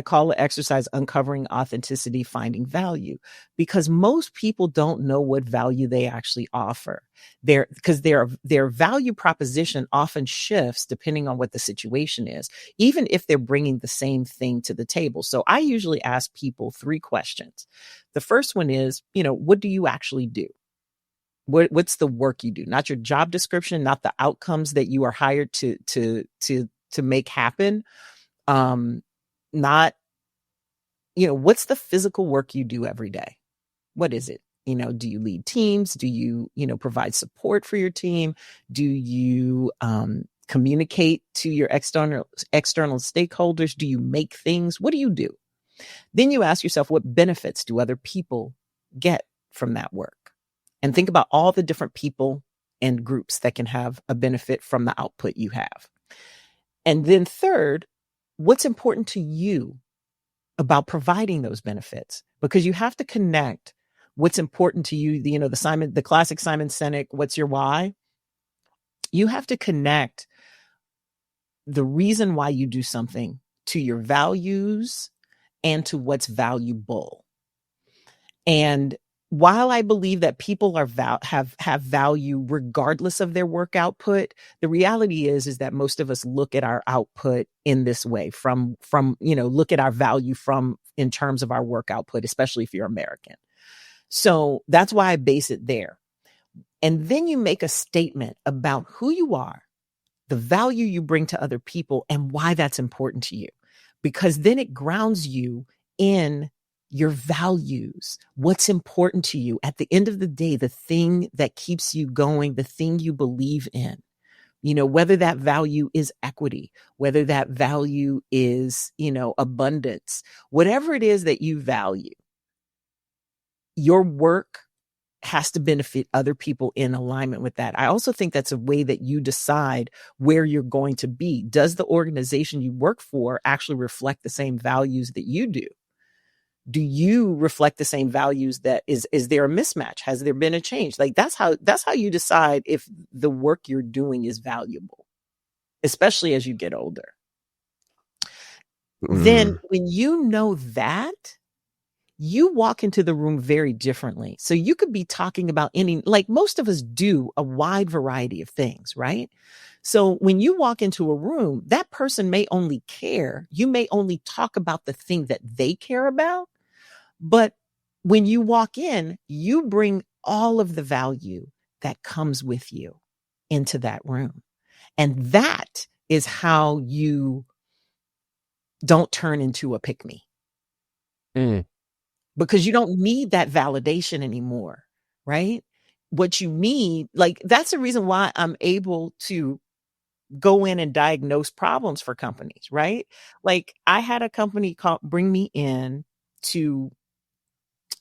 call the exercise uncovering authenticity, finding value, because most people don't know what value they actually offer. Because their value proposition often shifts depending on what the situation is, even if they're bringing the same thing to the table. So I usually ask people 3 questions. The first one is, what do you actually do? What's the work you do? Not your job description, not the outcomes that you are hired to make happen. Not, what's the physical work you do every day? What is it? Do you lead teams? Do you, provide support for your team? Do you communicate to your external stakeholders? Do you make things? What do you do? Then you ask yourself, what benefits do other people get from that work? And think about all the different people and groups that can have a benefit from the output you have. And then third, what's important to you about providing those benefits? Because you have to connect what's important to you, the classic Simon Sinek, what's your why? You have to connect the reason why you do something to your values and to what's valuable. And while I believe that people have value regardless of their work output, the reality is that most of us look at our output in this way from look at our value in terms of our work output, especially if you're American. So that's why I base it there. And then you make a statement about who you are, the value you bring to other people, and why that's important to you, because then it grounds you in your values, what's important to you. At the end of the day, the thing that keeps you going, the thing you believe in, whether that value is equity, whether that value is, abundance, whatever it is that you value, your work has to benefit other people in alignment with that. I also think that's a way that you decide where you're going to be. Does the organization you work for actually reflect the same values that you do? Do you reflect the same values? That is there a mismatch? Has there been a change? Like that's how you decide if the work you're doing is valuable, especially as you get older. Then when you know that, you walk into the room very differently. So you could be talking about like most of us do a wide variety of things, right? So when you walk into a room, that person may only care. You may only talk about the thing that they care about. But when you walk in, you bring all of the value that comes with you into that room. And that is how you don't turn into a pick-me. Because you don't need that validation anymore, right? What you need, that's the reason why I'm able to go in and diagnose problems for companies, right? Like I had a company bring me in to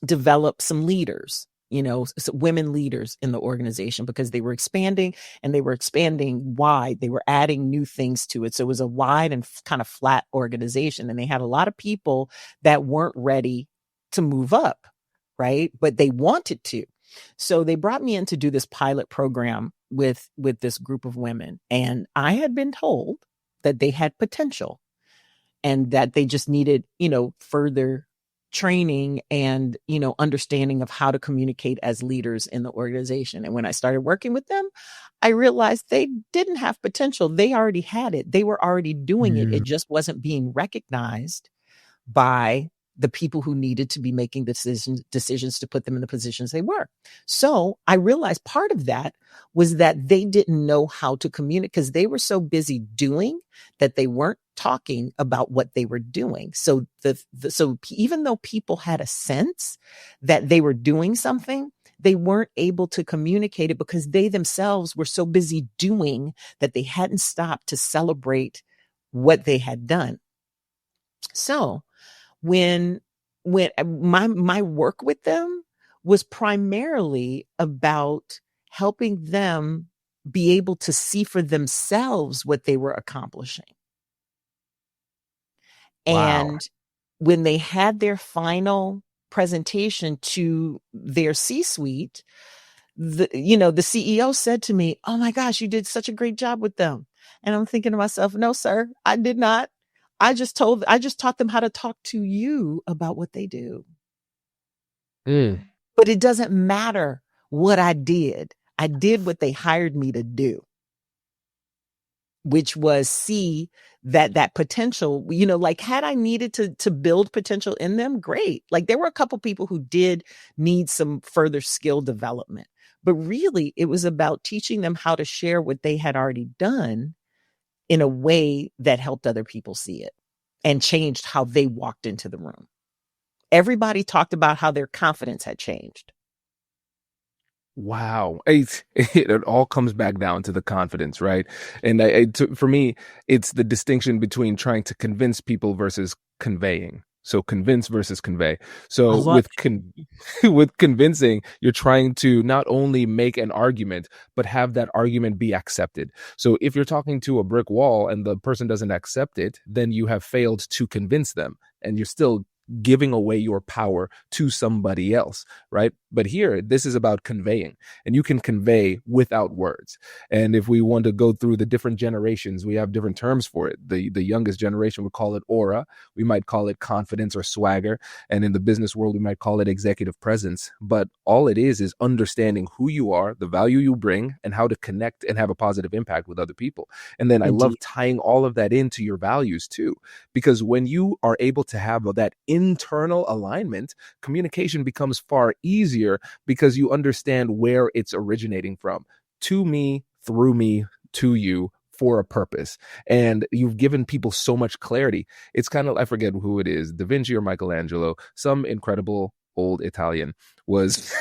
develop some leaders, some women leaders in the organization, because they were expanding and they were expanding wide. They were adding new things to it. So it was a wide and kind of flat organization. And they had a lot of people that weren't ready to move up, right? But they wanted to. So they brought me in to do this pilot program with this group of women, and I had been told that they had potential and that they just needed, further training and, understanding of how to communicate as leaders in the organization. And when I started working with them, I realized they didn't have potential. They already had it. They were already doing it. It just wasn't being recognized by the people who needed to be making decisions to put them in the positions they were. So I realized part of that was that they didn't know how to communicate because they were so busy doing that they weren't talking about what they were doing. So so even though people had a sense that they were doing something, they weren't able to communicate it because they themselves were so busy doing that they hadn't stopped to celebrate what they had done. So when my work with them was primarily about helping them be able to see for themselves what they were accomplishing. Wow. And when they had their final presentation to their C-suite, the CEO said to me, "Oh my gosh, you did such a great job with them." And I'm thinking to myself, "No, sir, I did not. I just taught them how to talk to you about what they do." But it doesn't matter what I did. I did what they hired me to do, which was see that potential, like had I needed to build potential in them, great. Like there were a couple people who did need some further skill development, but really it was about teaching them how to share what they had already done in a way that helped other people see it and changed how they walked into the room. Everybody talked about how their confidence had changed. Wow. It all comes back down to the confidence, right? And for me, it's the distinction between trying to convince people versus conveying. So convince versus convey. I So love with convincing, you're trying to not only make an argument, but have that argument be accepted. So if you're talking to a brick wall and the person doesn't accept it, then you have failed to convince them, and you're still giving away your power to somebody else, right? But here, this is about conveying, and you can convey without words. And if we want to go through the different generations, we have different terms for it. The youngest generation would call it aura. We might call it confidence or swagger. And in the business world, we might call it executive presence. But all it is understanding who you are, the value you bring, and how to connect and have a positive impact with other people. And then I love Indeed. tying all of that into your values too, because when you are able to have that internal alignment, communication becomes far easier because you understand where it's originating from. To me, through me, to you, for a purpose. And you've given people so much clarity. It's kind of, I forget who it is, Da Vinci or Michelangelo, some incredible old Italian was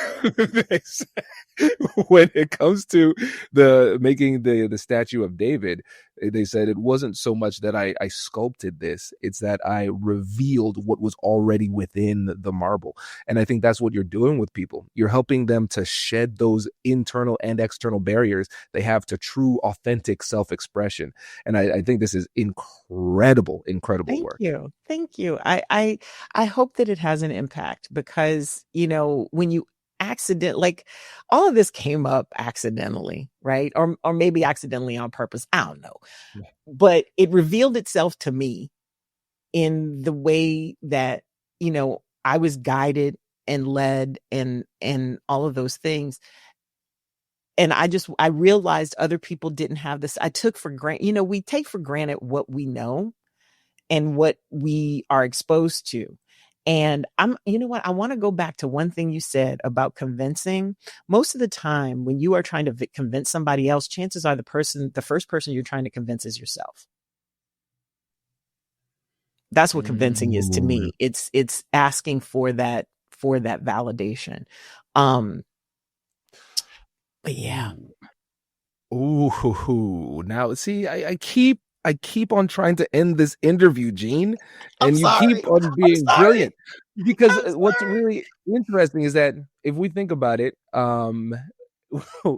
when it comes to the making the statue of David, they said it wasn't so much that I sculpted this, it's that I revealed what was already within the marble. And I think that's what you're doing with people. You're helping them to shed those internal and external barriers they have to true, authentic self-expression. And I think this is incredible Thank work. you. Thank you. I hope that it has an impact because, when you like all of this came up accidentally, right? Or maybe accidentally on purpose. I don't know. Yeah. But it revealed itself to me in the way that, I was guided and led and all of those things. And I realized other people didn't have this. I took for granted, we take for granted what we know and what we are exposed to. And you know what? I want to go back to one thing you said about convincing. Most of the time, when you are trying to convince somebody else, chances are the first person you're trying to convince is yourself. That's what convincing is to me. It's asking for that validation. But yeah. Ooh, now see, I keep on trying to end this interview, Jeanne, I'm and you sorry. keep on I'm being sorry. brilliant. Because I'm what's sorry. really interesting is that if we think about it,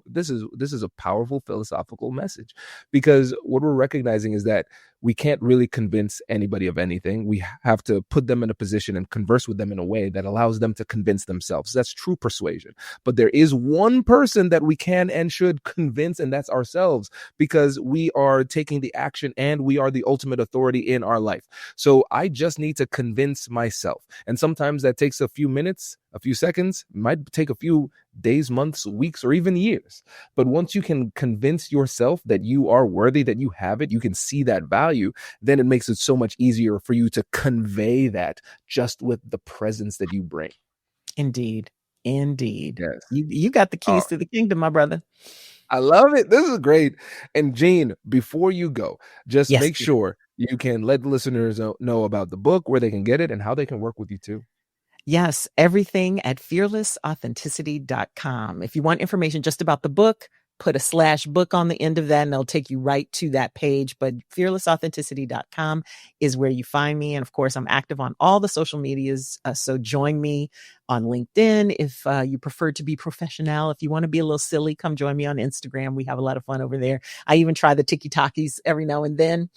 this is a powerful philosophical message, because what we're recognizing is that we can't really convince anybody of anything. We have to put them in a position and converse with them in a way that allows them to convince themselves. That's true persuasion. But there is one person that we can and should convince, and that's ourselves, because we are taking the action and we are the ultimate authority in our life. So I just need to convince myself. And sometimes that takes a few minutes, a few seconds, might take a few days, months, weeks, or even years. But once you can convince yourself that you are worthy, that you have it, you can see that value, then it makes it so much easier for you to convey that just with the presence that you bring. Indeed. Indeed. Yes. You got the keys to the kingdom, my brother. I love it. This is great. And Jeanne, before you go, just make sure you can let the listeners know about the book, where they can get it, and how they can work with you too. Yes, everything at fearlessauthenticity.com. If you want information just about the book, put a /book on the end of that and they'll take you right to that page. But fearlessauthenticity.com is where you find me. And of course, I'm active on all the social medias. So join me on LinkedIn if you prefer to be professional. If you want to be a little silly, come join me on Instagram. We have a lot of fun over there. I even try the TikTokies every now and then.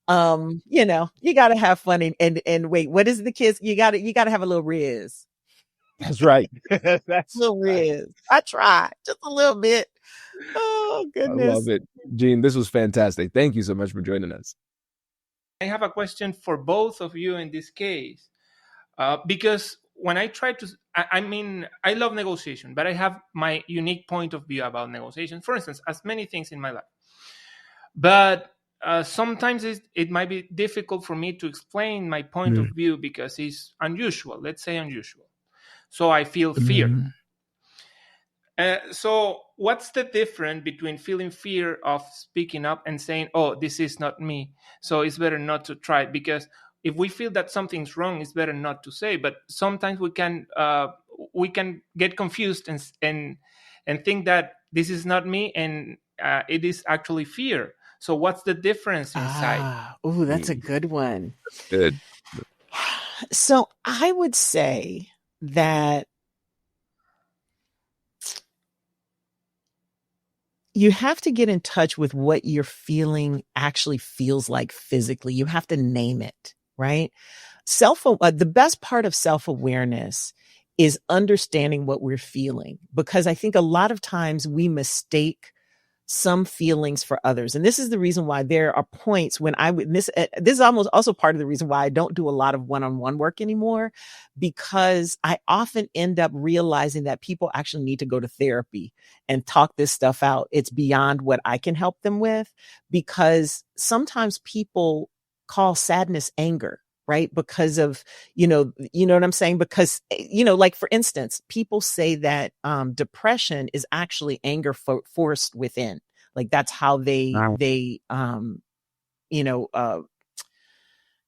You got to have fun and wait, what is the kids? You got to have a little riz. That's right. That's a little riz. I try just a little bit. Oh, goodness. I love it. Jeanne, this was fantastic. Thank you so much for joining us. I have a question for both of you in this case, because when I try to, I love negotiation, but I have my unique point of view about negotiation. For instance, as many things in my life. But sometimes it might be difficult for me to explain my point of view because it's unusual, let's say unusual. So I feel fear. So what's the difference between feeling fear of speaking up and saying, oh, this is not me, so it's better not to try? Because if we feel that something's wrong, it's better not to say. But sometimes we can get confused and think that this is not me and it is actually fear. So what's the difference inside? Oh, that's a good one. Good. So I would say that you have to get in touch with what you're feeling actually feels like physically. You have to name it, right? The best part of self-awareness is understanding what we're feeling, because I think a lot of times we mistake some feelings for others. And this is the reason why there are points when this is almost also part of the reason why I don't do a lot of one-on-one work anymore, because I often end up realizing that people actually need to go to therapy and talk this stuff out. It's beyond what I can help them with, because sometimes people call sadness anger, right? Because of, you know what I'm saying? Because, like for instance, people say that depression is actually anger forced within. Like that's how they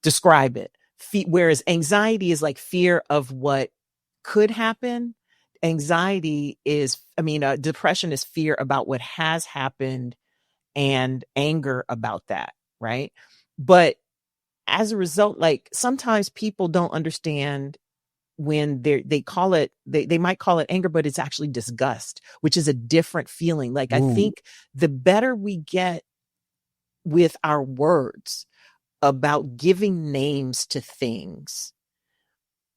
describe it. Whereas anxiety is like fear of what could happen. Depression is fear about what has happened and anger about that, right? But as a result, like sometimes people don't understand when they call it, they might call it anger, but it's actually disgust, which is a different feeling. Like, I think the better we get with our words about giving names to things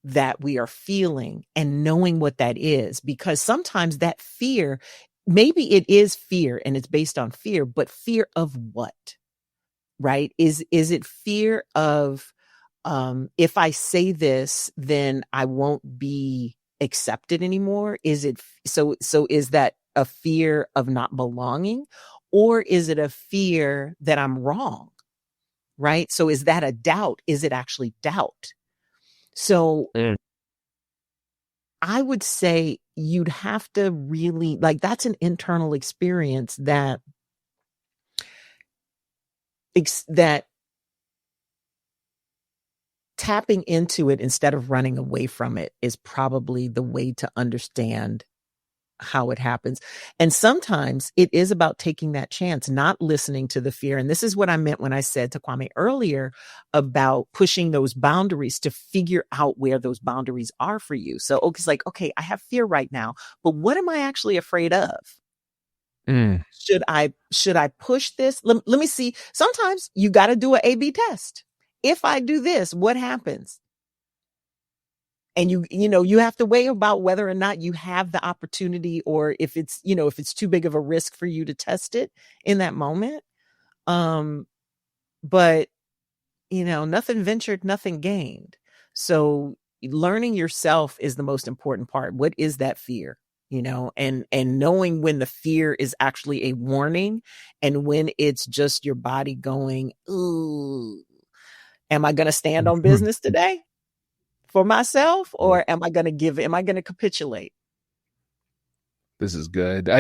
that we are feeling and knowing what that is, because sometimes that fear, maybe it is fear and it's based on fear, but fear of what? Right? Is it fear of, if I say this, then I won't be accepted anymore? Is it, so is that a fear of not belonging, or is it a fear that I'm wrong? Right? So is that a doubt? Is it actually doubt? So I would say you'd have to really, like, that's an internal experience that tapping into it instead of running away from it is probably the way to understand how it happens. And sometimes it is about taking that chance, not listening to the fear. And this is what I meant when I said to Kwame earlier about pushing those boundaries, to figure out where those boundaries are for you. So it's like, okay, I have fear right now, but what am I actually afraid of? Should I push this? Let me see. Sometimes you got to do an A/B test. If I do this, what happens? And you have to weigh about whether or not you have the opportunity, or if it's too big of a risk for you to test it in that moment. But nothing ventured, nothing gained. So learning yourself is the most important part. What is that fear? And knowing when the fear is actually a warning and when it's just your body going, ooh, am I going to stand on business today for myself, or am I going to capitulate? This is good.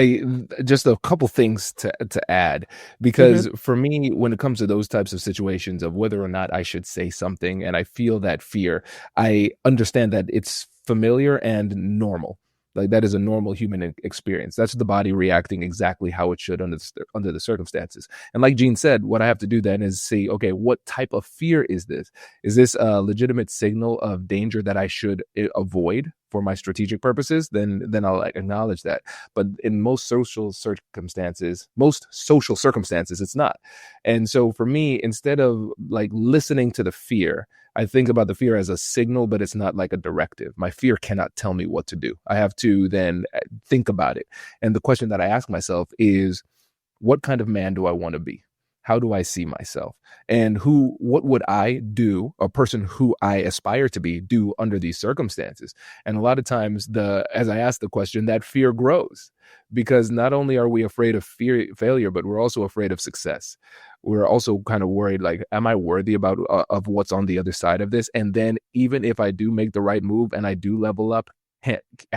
Just a couple things to add, because for me, when it comes to those types of situations of whether or not I should say something, and I feel that fear, I understand that it's familiar and normal. Like, that is a normal human experience. That's the body reacting exactly how it should under the circumstances. And like Jeanne said, what I have to do then is see, okay, what type of fear is this? Is this a legitimate signal of danger that I should avoid for my strategic purposes? Then I'll acknowledge that. But in most social circumstances, it's not. And so for me, instead of like listening to the fear, I think about the fear as a signal, but it's not like a directive. My fear cannot tell me what to do. I have to then think about it. And the question that I ask myself is, what kind of man do I want to be? How do I see myself? And what would I do, a person who I aspire to be, do under these circumstances? And a lot of times, as I ask the question, that fear grows, because not only are we afraid of failure, but we're also afraid of success. We're also kind of worried, like, am I worthy of what's on the other side of this? And then even if I do make the right move and I do level up,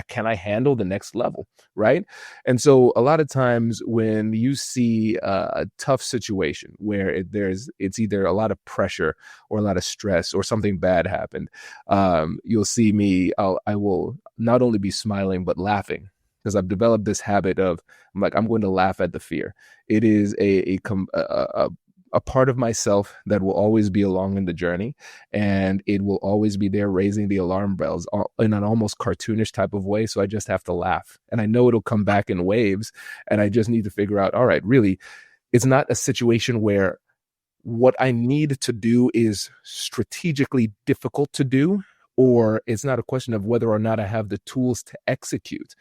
can I handle the next level? Right. And so a lot of times when you see a tough situation where it's either a lot of pressure or a lot of stress or something bad happened, you'll see me, I will not only be smiling, but laughing, because I've developed this habit of, I'm going to laugh at the fear. It is a part of myself that will always be along in the journey, and it will always be there raising the alarm bells in an almost cartoonish type of way. So I just have to laugh, and I know it'll come back in waves, and I just need to figure out, all right, really, it's not a situation where what I need to do is strategically difficult to do, or it's not a question of whether or not I have the tools to execute.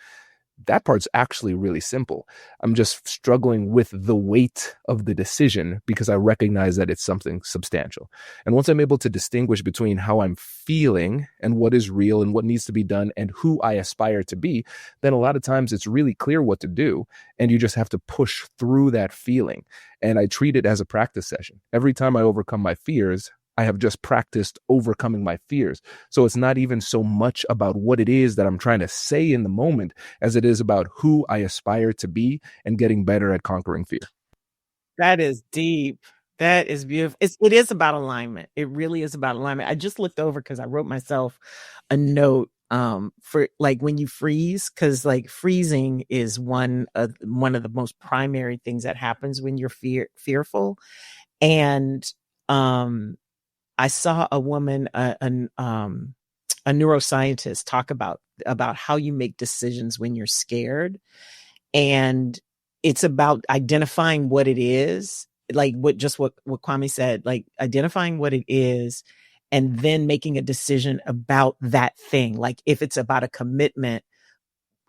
That part's actually really simple. I'm just struggling with the weight of the decision because I recognize that it's something substantial. And once I'm able to distinguish between how I'm feeling and what is real and what needs to be done and who I aspire to be, then a lot of times it's really clear what to do. And you just have to push through that feeling. And I treat it as a practice session. Every time I overcome my fears, I have just practiced overcoming my fears. So it's not even so much about what it is that I'm trying to say in the moment as it is about who I aspire to be and getting better at conquering fear. That is deep. That is beautiful. It is about alignment. It really is about alignment. I just looked over because I wrote myself a note for like when you freeze, because like freezing is one of the most primary things that happens when you're fearful. And I saw a woman, a neuroscientist, talk about how you make decisions when you're scared. And it's about identifying what it is, like what Kwame said, like identifying what it is, and then making a decision about that thing. Like if it's about a commitment,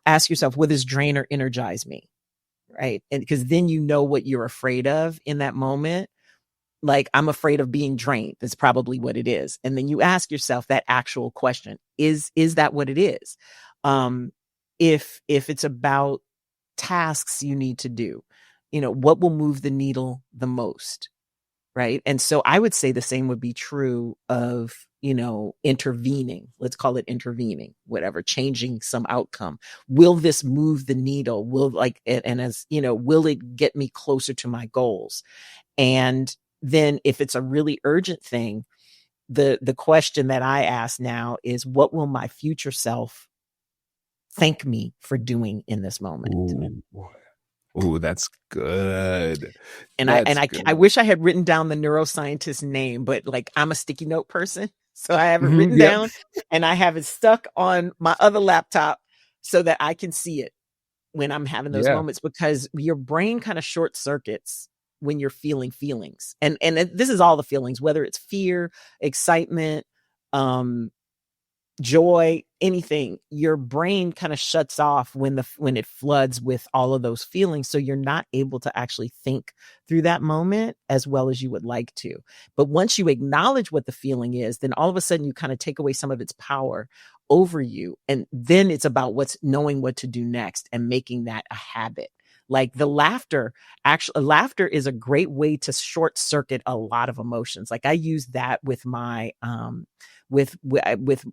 ask yourself, will this drain or energize me? Right. And because then you know what you're afraid of in that moment. Like, I'm afraid of being drained. That's probably what it is. And then you ask yourself that actual question, is that what it is? If it's about tasks you need to do, what will move the needle the most? Right. And so I would say the same would be true of, intervening. Let's call it intervening, whatever, changing some outcome. Will this move the needle? Will it get me closer to my goals? And then if it's a really urgent thing, the question that I ask now is, what will my future self thank me for doing in this moment? Ooh, that's good. And I wish I had written down the neuroscientist's name, but like I'm a sticky note person, so I have it written down and I have it stuck on my other laptop so that I can see it. when I'm having those Yeah. moments, because your brain kind of short circuits when you're feeling feelings. And this is all the feelings, whether it's fear, excitement, joy, anything. Your brain kind of shuts off when it floods with all of those feelings. So you're not able to actually think through that moment as well as you would like to. But once you acknowledge what the feeling is, then all of a sudden you kind of take away some of its power over you. And then it's about knowing what to do next and making that a habit. Like the laughter is a great way to short circuit a lot of emotions. Like I use that with my, with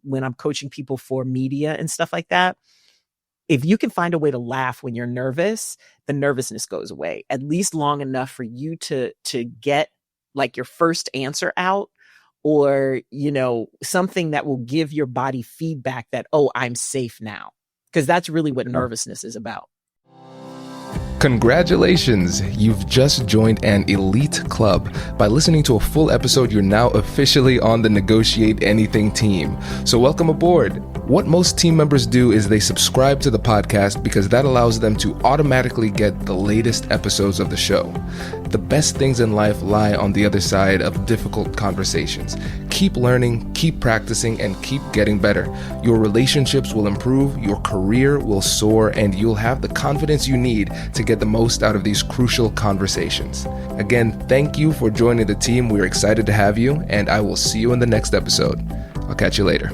when I'm coaching people for media and stuff like that. If you can find a way to laugh when you're nervous, the nervousness goes away, at least long enough for you to get like your first answer out, or, something that will give your body feedback that, oh, I'm safe now. Because that's really what nervousness is about. Congratulations! You've just joined an elite club. By listening to a full episode, you're now officially on the Negotiate Anything team. So welcome aboard. What most team members do is they subscribe to the podcast because that allows them to automatically get the latest episodes of the show. The best things in life lie on the other side of difficult conversations. Keep learning, keep practicing, and keep getting better. Your relationships will improve, your career will soar, and you'll have the confidence you need to get the most out of these crucial conversations. Again, thank you for joining the team. We're excited to have you, and I will see you in the next episode. I'll catch you later.